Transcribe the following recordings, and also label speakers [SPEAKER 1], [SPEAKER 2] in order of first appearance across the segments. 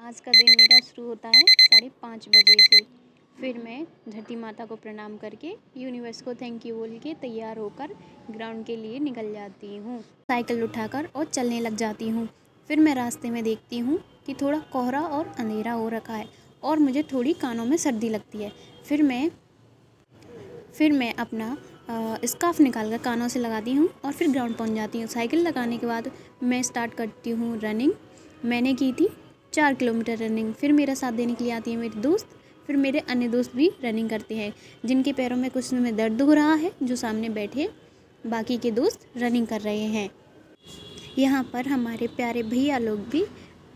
[SPEAKER 1] आज का दिन मेरा शुरू होता है 5:30 बजे से। फिर मैं धरती माता को प्रणाम करके यूनिवर्स को थैंक यू बोल के तैयार होकर ग्राउंड के लिए निकल जाती हूँ। साइकिल उठाकर और चलने लग जाती हूँ। फिर मैं रास्ते में देखती हूँ कि थोड़ा कोहरा और अंधेरा हो रखा है और मुझे थोड़ी कानों में सर्दी लगती है। फिर मैं अपना स्कार्फ निकाल कर कानों से लगाती हूँ और फिर ग्राउंड पहुँच जाती हूँ। साइकिल लगाने के बाद मैं स्टार्ट करती हूँ रनिंग। मैंने की थी 4 किलोमीटर रनिंग। फिर मेरा साथ देने के लिए आती है मेरी दोस्त। फिर मेरे अन्य दोस्त भी रनिंग करते हैं, जिनके पैरों में कुछ में दर्द हो रहा है, जो सामने बैठे बाकी के दोस्त रनिंग कर रहे हैं। यहाँ पर हमारे प्यारे भैया लोग भी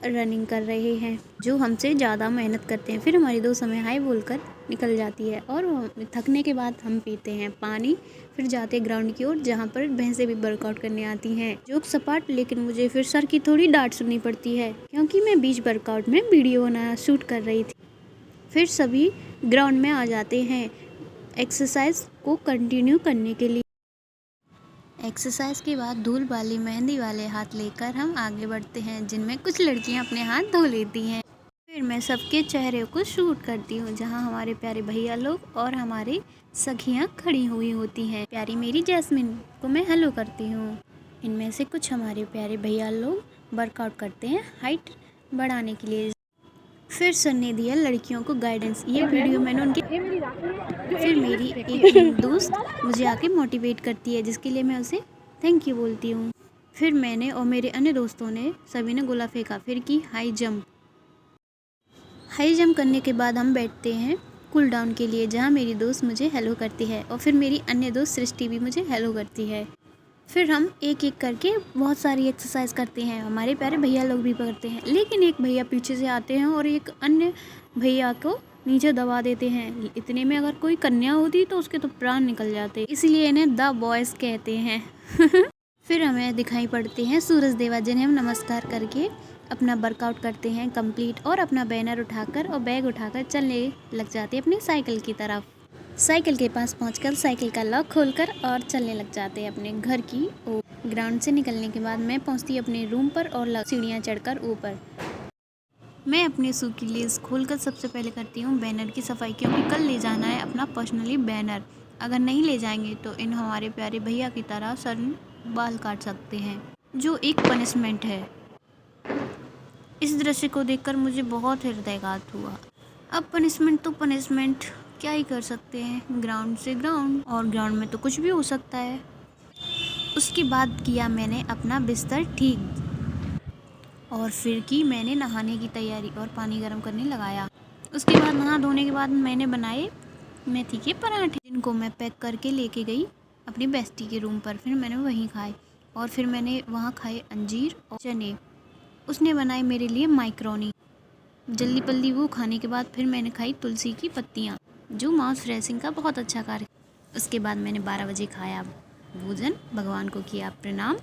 [SPEAKER 1] रनिंग कर रहे हैं, जो हमसे ज़्यादा मेहनत करते हैं। फिर हमारी दोस्त हमें हाय बोलकर निकल जाती है और थकने के बाद हम पीते हैं पानी। फिर जाते हैं ग्राउंड की ओर, जहाँ पर भैंसें भी वर्कआउट करने आती हैं। जोक सपाट, लेकिन मुझे फिर सर की थोड़ी डांट सुननी पड़ती है, क्योंकि मैं बीच वर्कआउट में वीडियो बनाना शूट कर रही थी। फिर सभी ग्राउंड में आ जाते हैं एक्सरसाइज को कंटिन्यू करने के लिए। एक्सरसाइज के बाद धूल वाली मेहंदी वाले हाथ लेकर हम आगे बढ़ते हैं, जिनमें कुछ लड़कियां अपने हाथ धो लेती हैं। फिर मैं सबके चेहरे को शूट करती हूँ, जहाँ हमारे प्यारे भैया लोग और हमारी सखियाँ खड़ी हुई होती हैं। प्यारी मेरी जैस्मिन को मैं हेलो करती हूँ। इनमें से कुछ हमारे प्यारे भैया लोग वर्कआउट करते हैं हाइट बढ़ाने के लिए। फिर सर ने दिया लड़कियों को गाइडेंस। ये वीडियो मैंने उनके फिर मेरी एक दोस्त मुझे आके मोटिवेट करती है, जिसके लिए मैं उसे थैंक यू बोलती हूँ। फिर मैंने और मेरे अन्य दोस्तों ने सभी ने गोला फेंका, फिर की हाई जंप। हाई जंप करने के बाद हम बैठते हैं कूल डाउन के लिए, जहाँ मेरी दोस्त मुझे हेलो करती है और फिर मेरी अन्य दोस्त सृष्टि भी मुझे हेलो करती है। फिर हम एक एक करके बहुत सारी एक्सरसाइज करते हैं। हमारे प्यारे भैया लोग भी करते हैं, लेकिन एक भैया पीछे से आते हैं और एक अन्य भैया को नीचे दबा देते हैं। इतने में अगर कोई कन्या होती तो उसके तो प्राण निकल जाते, इसलिए इन्हें द बॉयज़ कहते हैं। फिर हमें दिखाई पड़ते हैं सूरज देवा, जिन्हें हम नमस्कार करके अपना वर्कआउट करते हैं कंप्लीट और अपना बैनर उठाकर और बैग उठाकर चलने लग जाते हैं अपनी साइकिल की तरफ। साइकिल के पास पहुंचकर साइकिल का लॉक खोलकर और चलने लग जाते हैं अपने घर की ओर। ग्राउंड से निकलने के बाद मैं पहुंचती अपने रूम पर और सीढ़ियां चढ़कर ऊपर मैं अपने सूट लीव्स खोलकर सबसे पहले करती हूँ बैनर की सफाई, क्योंकि कल ले जाना है अपना पर्सनली बैनर। अगर नहीं ले जाएंगे तो इन हमारे प्यारे भैया की तरह सर बाल काट सकते हैं, जो एक पनिशमेंट है। इस दृश्य को देखकर मुझे बहुत हृदयघात हुआ। अब पनिशमेंट तो पनिशमेंट, क्या ही कर सकते हैं। ग्राउंड से ग्राउंड, और ग्राउंड में तो कुछ भी हो सकता है। उसके बाद किया मैंने अपना बिस्तर ठीक और फिर की मैंने नहाने की तैयारी और पानी गर्म करने लगाया। उसके बाद नहा धोने के बाद मैंने बनाए मेथी के पराठे, जिनको मैं पैक करके लेके गई अपनी बेस्टी के रूम पर। फिर मैंने वहीं खाए और फिर मैंने वहाँ खाए अंजीर और चने। उसने बनाए मेरे लिए माइक्रोनी। जल्दी पल्दी वो खाने के बाद फिर मैंने खाई तुलसी की पत्तियाँ, जो माउस फ्रेशिंग का बहुत अच्छा कार्य। उसके बाद मैंने 12 बजे खाया भोजन, भगवान को किया प्रणाम।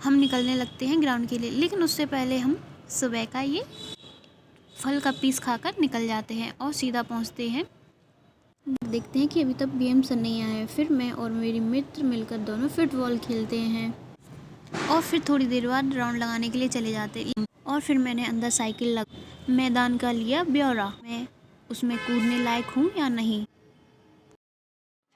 [SPEAKER 1] हम निकलने लगते हैं ग्राउंड के लिए, लेकिन उससे पहले हम सुबह का ये फल का पीस खाकर निकल जाते हैं और सीधा पहुंचते हैं। देखते हैं कि अभी तक BM सर नहीं आए। फिर मैं और मेरी मित्र मिलकर दोनों फुटबॉल खेलते हैं और फिर थोड़ी देर बाद राउंड लगाने के लिए चले जाते हैं। और फिर मैंने अंदर साइकिल मैदान का लिया ब्यौरा, मैं उसमें कूदने लायक हूँ या नहीं।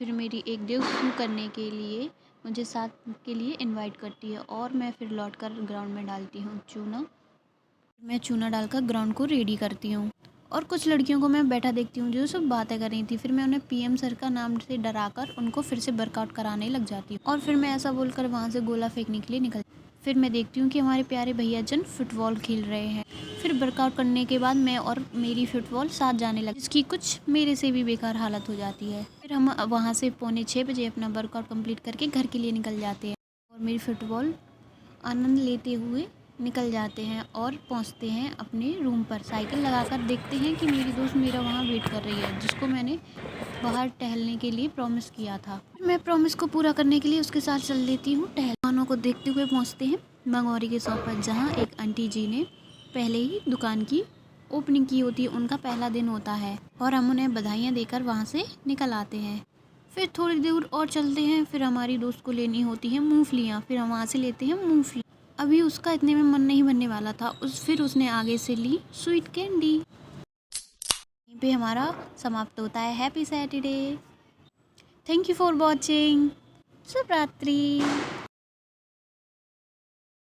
[SPEAKER 1] फिर मेरी एक दोस्त करने के लिए मुझे साथ के लिए इनवाइट करती है और मैं फिर लौटकर ग्राउंड में डालती हूँ चूना। मैं चूना डालकर ग्राउंड को रेडी करती हूँ और कुछ लड़कियों को मैं बैठा देखती हूँ जो सब बातें कर रही थी। फिर मैं उन्हें PM सर का नाम से डराकर उनको फिर से वर्कआउट कराने लग जाती हूँ और फिर मैं ऐसा बोलकर वहाँ से गोला फेंकने के लिए निकल। फिर मैं देखती हूँ कि हमारे प्यारे भैया जन फुटबॉल खेल रहे हैं। फिर वर्कआउट करने के बाद मैं और मेरी फुटबॉल साथ जाने लगी, जिसकी कुछ मेरे से भी बेकार हालत हो जाती है। फिर हम वहाँ से 5:45 बजे अपना वर्कआउट कंप्लीट करके घर के लिए निकल जाते हैं और मेरी फुटबॉल आनंद लेते हुए निकल जाते हैं और पहुंचते हैं अपने रूम पर। साइकिल लगाकर देखते हैं कि मेरी दोस्त मेरा वहाँ वेट कर रही है, जिसको मैंने बाहर टहलने के लिए प्रॉमिस किया था। मैं प्रॉमिस को पूरा करने के लिए उसके साथ चल देती हूँ। टहलवानों को देखते हुए पहुँचते हैं मंगौरी के शॉप पर, जहाँ एक आंटी जी ने पहले ही दुकान की ओपनिंग की होती है। उनका पहला दिन होता है और हम उन्हें बधाइयाँ देकर वहाँ से निकल आते हैं। फिर थोड़ी दूर और चलते हैं। फिर हमारी दोस्त को लेनी होती है मूंगफलियाँ। फिर हम वहाँ से लेते हैं मूंगफली। अभी उसका इतने में मन नहीं भरने वाला था, फिर उसने आगे से ली स्वीट कैंडी। यहीं पे हमारा समाप्त होता है। Happy Saturday. Thank you for watching. शुभ रात्रि।